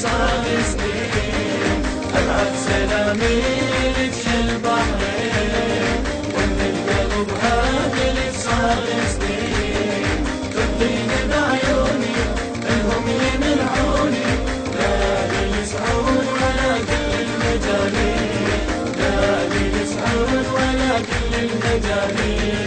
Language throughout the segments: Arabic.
صار سنين أبعث سلامي لك البحرين وإن القلب هاجل صار سنين ترضيني بعيوني إنهم يمنعوني لا يسعون ولا كل المجانين لا يسعون ولا كل المجانين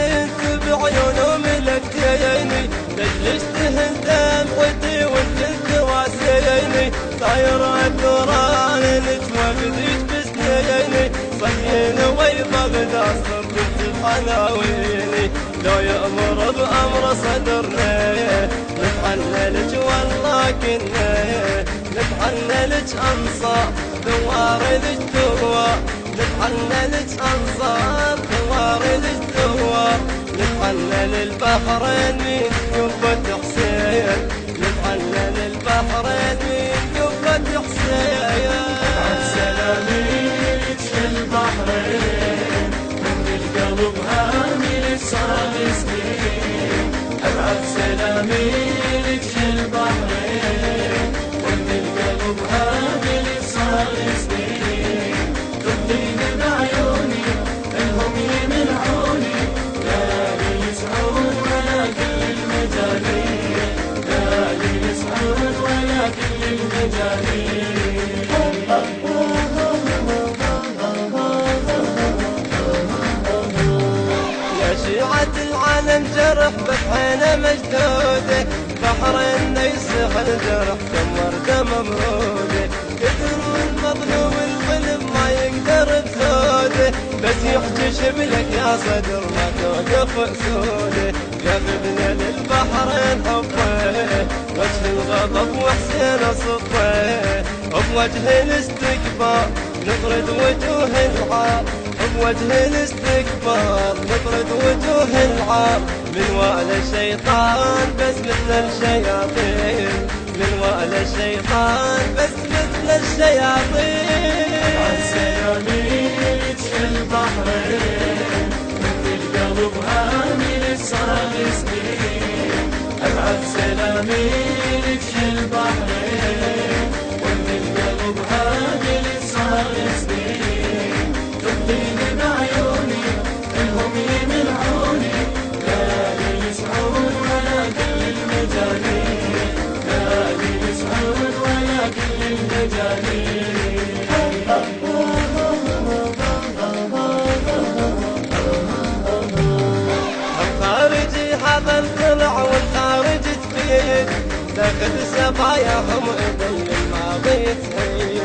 بعيونهم لكتيني تجلس تهندم ودي وانت تواسيني طاير الدوران نتوافديش بسنيني صحيني ويضغط صرت الحناويني لو يأمر بأمر صدرنا نتحنلج والله كنا نتحنلج أنصار ثوارلج ثوار نتحنلج أنصار ثوارلج ثوار نتحنن البحرين من يوفة حسين نتحنن البحرين من يوفة حسين أبعث سلامي لك البحرين من القلب هامل صار سنين أبعث سلامي لك البحرين من القلب هامل صار سنين ترضيني بعيوني إنهم يمنعوني لا يسعون ولا كل المجانين لا يسعون ولا كل المجانين يا شيعة العالم جرح بحينا مجدوده بحرين يسخ الجرح كم وردة ممرودة كثر المظلوم الظلم ما يقدر بزوده بس يحجش بلك يا صدر ما توقف أسوده جذبنا للبحرين حبه وجه الغضب وحسين صبه بوجه الاستكبار نطرد وجوه العار بوجه الاستكبار نطرد وجوه العار من وأل الشيطان بس مثل الشياطين من وأل الشيطان بس مثل الشياطين عن سياميك البحرين من القلب هامل صار سنين أبعث سلامي لك البحرين ومن القلب هامل صار سنين ترضيني بعيوني إنهم يمنعوني لا يسعون ولا كل المجانين لا يسعون ولا كل المجانين الخارجي هذا الضلع والخارجي تفيد تاخذ سباياهم إلي الماضي تحيد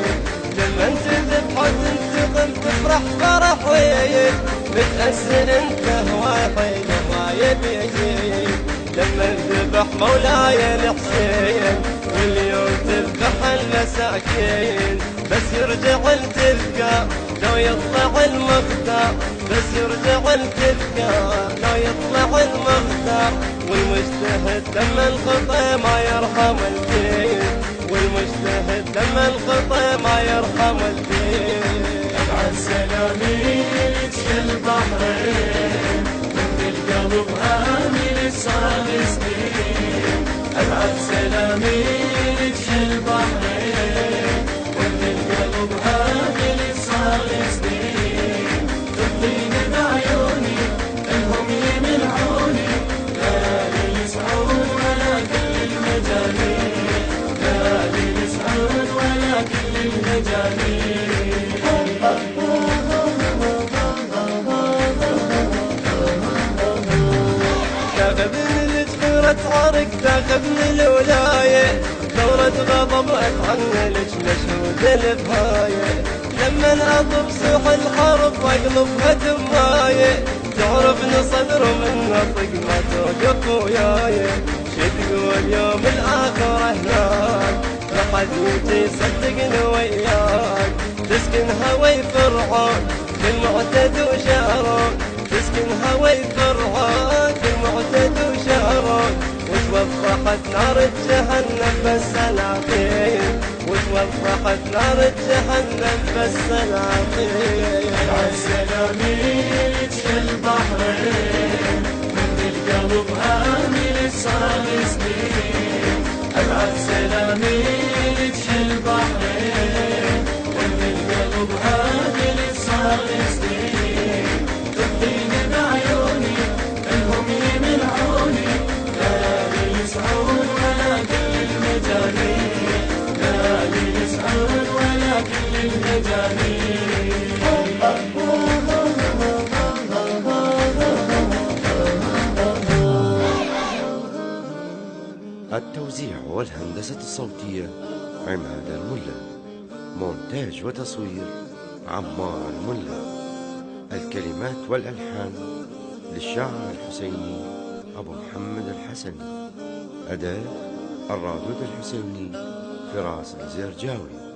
لما تذبح وتنتقم تفرح فرح ويد متأسر انت هواي هواي بيجيد لما انذبح مولاي الحسين واليوم تذبح المساكين بس يرجع التذكار لو يطلع المختار بس يرجع التذكار لو يطلع المختار والمجتهد لما الخطأ ما يرحم الدين والمجتهد لما الخطأ ما يرحم الدين أبعث سلامي لك البحرين من القلب هامل صار سنين أبعث سلامي لك البحرين من القلب هامل صار سنين ترضيني بعيوني إنهم يمنعوني لا يسعون ولا كل المجانين لا يسعون ولا كل المجانين تاخذني لجبرة عرق تاخذني الولاية ثورة غضب اتعنلج مشهود البهاية لما اضرب سوح الحرب واقلبها دماية تعرفني صدر من نطق ما توقف وياي شو تقول يوم الاخر هناك لحد يجي صدقني وياك تسكن هوي فرعون بالمعتد وشهرون تسكن هوي فرعون بالمعتد وشهرون وتوضحت نار جهنم بالسلاطين وتوضحت نار جهنم بالسلاطين عن سلامي لك البحرين التوزيع والهندسة الصوتية عماد الملا. مونتاج وتصوير عمار الملا. الكلمات والألحان للشاعر الحسيني أبو محمد الحسني. أداء الرادود الحسيني فراس الزرجاوي.